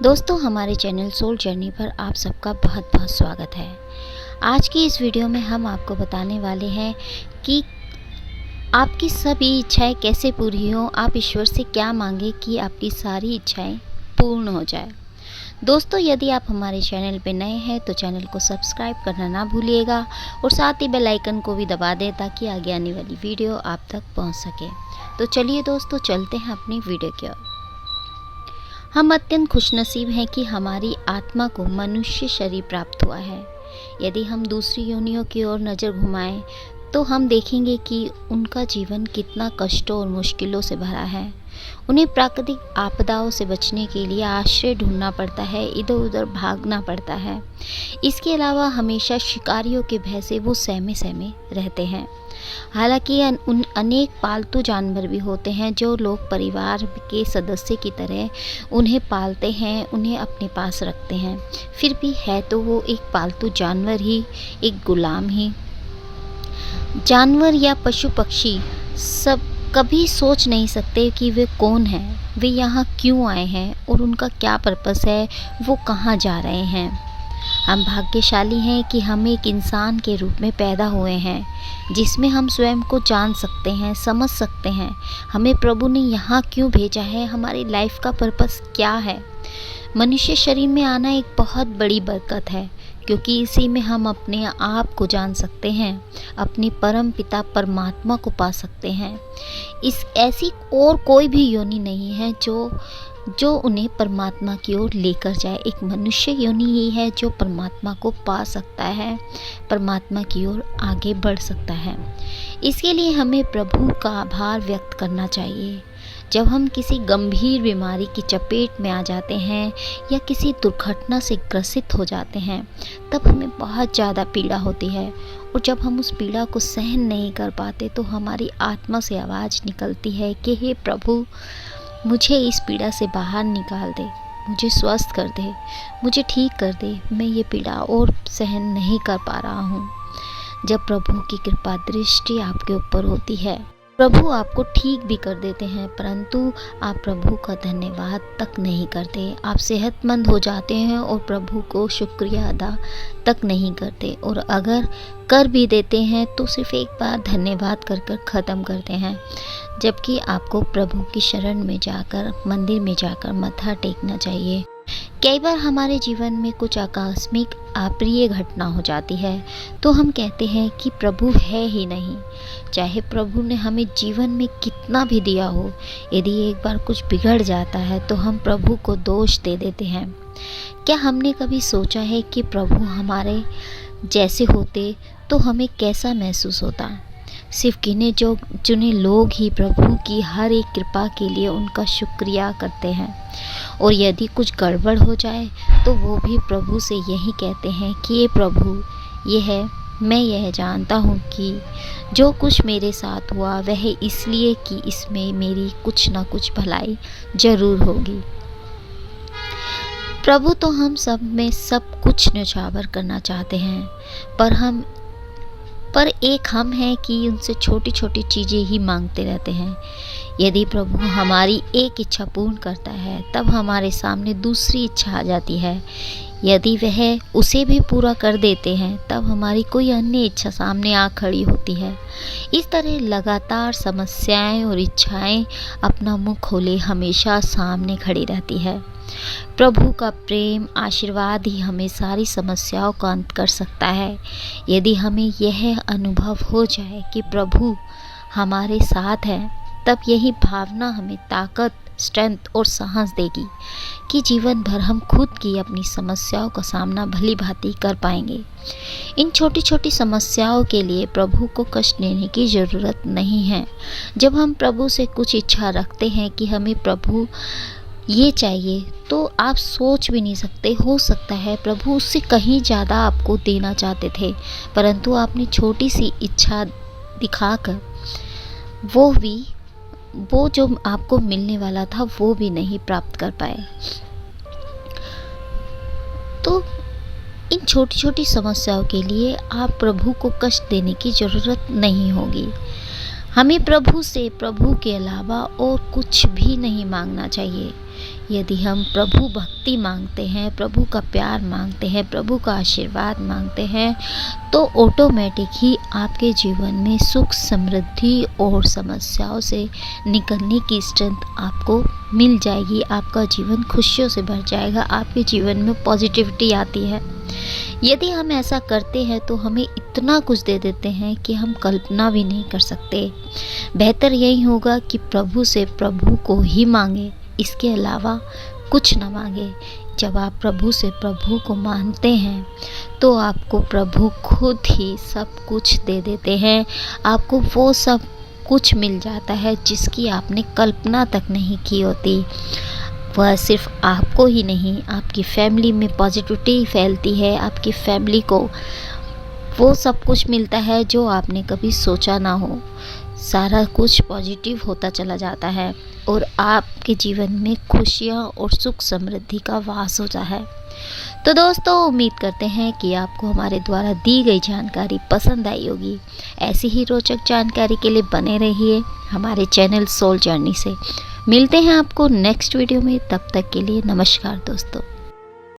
दोस्तों, हमारे channel soul journey पर आप सबका बहुत बहुत स्वागत है। आज की इस वीडियो में हम आपको बताने वाले हैं कि आपकी सभी इच्छाएं कैसे पूरी हों। आप ईश्वर से क्या मांगे कि आपकी सारी इच्छाएं पूर्ण हो जाए। दोस्तों, यदि आप हमारे चैनल पर नए हैं तो चैनल को सब्सक्राइब करना ना भूलिएगा और साथ ही बेल आइकन को भी दबा दें ताकि आगे आने वाली वीडियो आप तक पहुंच सके। तो चलिए दोस्तों, चलते हैं अपनी वीडियो की ओर। हम अत्यंत खुशनसीब हैं कि हमारी आत्मा को मनुष्य शरीर प्राप्त हुआ है। यदि हम दूसरी योनियों की ओर नज़र घुमाएं तो हम देखेंगे कि उनका जीवन कितना कष्टों और मुश्किलों से भरा है। उन्हें प्राकृतिक आपदाओं से बचने के लिए आश्रय ढूंढना पड़ता है, इधर उधर भागना पड़ता है। इसके अलावा हमेशा शिकारियों के भय से वो सहमे सहमे रहते हैं। हालांकि उन अनेक पालतू जानवर भी होते हैं जो लोग परिवार के सदस्य की तरह उन्हें पालते हैं, उन्हें अपने पास रखते हैं। फिर भी है तो वो एक पालतू जानवर ही, एक गुलाम ही। जानवर या पशु पक्षी सब कभी सोच नहीं सकते कि वे कौन हैं, वे यहाँ क्यों आए हैं और उनका क्या पर्पस है, वो कहाँ जा रहे हैं। हम भाग्यशाली हैं कि हम एक इंसान के रूप में पैदा हुए हैं जिसमें हम स्वयं को जान सकते हैं, समझ सकते हैं हमें प्रभु ने यहाँ क्यों भेजा है, हमारी लाइफ का पर्पस क्या है। मनुष्य शरीर में आना एक बहुत बड़ी बरकत है क्योंकि इसी में हम अपने आप को जान सकते हैं, अपने परम पिता परमात्मा को पा सकते हैं। इस ऐसी और कोई भी योनि नहीं है जो उन्हें परमात्मा की ओर लेकर जाए। एक मनुष्य योनि ही है जो परमात्मा को पा सकता है, परमात्मा की ओर आगे बढ़ सकता है। इसके लिए हमें प्रभु का आभार व्यक्त करना चाहिए। जब हम किसी गंभीर बीमारी की चपेट में आ जाते हैं या किसी दुर्घटना से ग्रसित हो जाते हैं तब हमें बहुत ज़्यादा पीड़ा होती है, और जब हम उस पीड़ा को सहन नहीं कर पाते तो हमारी आत्मा से आवाज़ निकलती है कि हे प्रभु, मुझे इस पीड़ा से बाहर निकाल दे, मुझे स्वस्थ कर दे, मुझे ठीक कर दे, मैं ये पीड़ा और सहन नहीं कर पा रहा हूँ। जब प्रभु की कृपा दृष्टि आपके ऊपर होती है, प्रभु आपको ठीक भी कर देते हैं, परंतु आप प्रभु का धन्यवाद तक नहीं करते। आप सेहतमंद हो जाते हैं और प्रभु को शुक्रिया अदा तक नहीं करते, और अगर कर भी देते हैं तो सिर्फ एक बार धन्यवाद कर कर ख़त्म करते हैं। जबकि आपको प्रभु की शरण में जाकर, मंदिर में जाकर मत्था टेकना चाहिए। कई बार हमारे जीवन में कुछ आकस्मिक अप्रिय घटना हो जाती है तो हम कहते हैं कि प्रभु है ही नहीं। चाहे प्रभु ने हमें जीवन में कितना भी दिया हो, यदि एक बार कुछ बिगड़ जाता है तो हम प्रभु को दोष दे देते हैं। क्या हमने कभी सोचा है कि प्रभु हमारे जैसे होते तो हमें कैसा महसूस होता। सिर्फ गिने जो चुने लोग ही प्रभु की हर एक कृपा के लिए उनका शुक्रिया करते हैं, और यदि कुछ गड़बड़ हो जाए तो वो भी प्रभु से यही कहते हैं कि ये प्रभु, ये है, मैं यह जानता हूँ कि जो कुछ मेरे साथ हुआ वह इसलिए कि इसमें मेरी कुछ ना कुछ भलाई जरूर होगी। प्रभु तो हम सब में सब कुछ न्यौछावर करना चाहते हैं, पर एक हम हैं कि उनसे छोटी छोटी चीज़ें ही मांगते रहते हैं। यदि प्रभु हमारी एक इच्छा पूर्ण करता है तब हमारे सामने दूसरी इच्छा आ जाती है। यदि वह उसे भी पूरा कर देते हैं तब हमारी कोई अन्य इच्छा सामने आ खड़ी होती है। इस तरह लगातार समस्याएं और इच्छाएं अपना मुंह खोले हमेशा सामने खड़ी रहती है। प्रभु का प्रेम आशीर्वाद ही हमें सारी समस्याओं का अंत कर सकता है। यदि हमें यह अनुभव हो जाए कि प्रभु हमारे साथ है, तब यही भावना हमें ताकत, स्ट्रेंथ और साहस देगी कि जीवन भर हम खुद की अपनी समस्याओं का सामना भली भांति कर पाएंगे। इन छोटी छोटी समस्याओं के लिए प्रभु को कष्ट देने की ज़रूरत नहीं है। जब हम प्रभु से कुछ इच्छा रखते हैं कि हमें प्रभु ये चाहिए, तो आप सोच भी नहीं सकते, हो सकता है प्रभु उससे कहीं ज़्यादा आपको देना चाहते थे, परंतु आपने छोटी सी इच्छा दिखाकर वो जो आपको मिलने वाला था वो भी नहीं प्राप्त कर पाए। तो इन छोटी छोटी समस्याओं के लिए आप प्रभु को कष्ट देने की ज़रूरत नहीं होगी। हमें प्रभु से, प्रभु के अलावा और कुछ भी नहीं मांगना चाहिए। यदि हम प्रभु भक्ति मांगते हैं, प्रभु का प्यार मांगते हैं, प्रभु का आशीर्वाद मांगते हैं, तो ऑटोमेटिक ही आपके जीवन में सुख, समृद्धि और समस्याओं से निकलने की स्ट्रेंथ आपको मिल जाएगी। आपका जीवन खुशियों से भर जाएगा, आपके जीवन में पॉजिटिविटी आती है। यदि हम ऐसा करते हैं तो हमें इतना कुछ दे देते हैं कि हम कल्पना भी नहीं कर सकते। बेहतर यही होगा कि प्रभु से प्रभु को ही मांगे, इसके अलावा कुछ न मांगे। जब आप प्रभु से प्रभु को मानते हैं तो आपको प्रभु खुद ही सब कुछ दे देते हैं। आपको वो सब कुछ मिल जाता है जिसकी आपने कल्पना तक नहीं की होती। वह सिर्फ आपको ही नहीं, आपकी फैमिली में पॉजिटिविटी फैलती है, आपकी फैमिली को वो सब कुछ मिलता है जो आपने कभी सोचा ना हो। सारा कुछ पॉजिटिव होता चला जाता है और आपके जीवन में खुशियाँ और सुख समृद्धि का वास होता है। तो दोस्तों, उम्मीद करते हैं कि आपको हमारे द्वारा दी गई जानकारी पसंद आई होगी। ऐसी ही रोचक जानकारी के लिए बने रहिए हमारे चैनल सोल जर्नी से। मिलते हैं आपको नेक्स्ट वीडियो में, तब तक के लिए नमस्कार दोस्तों।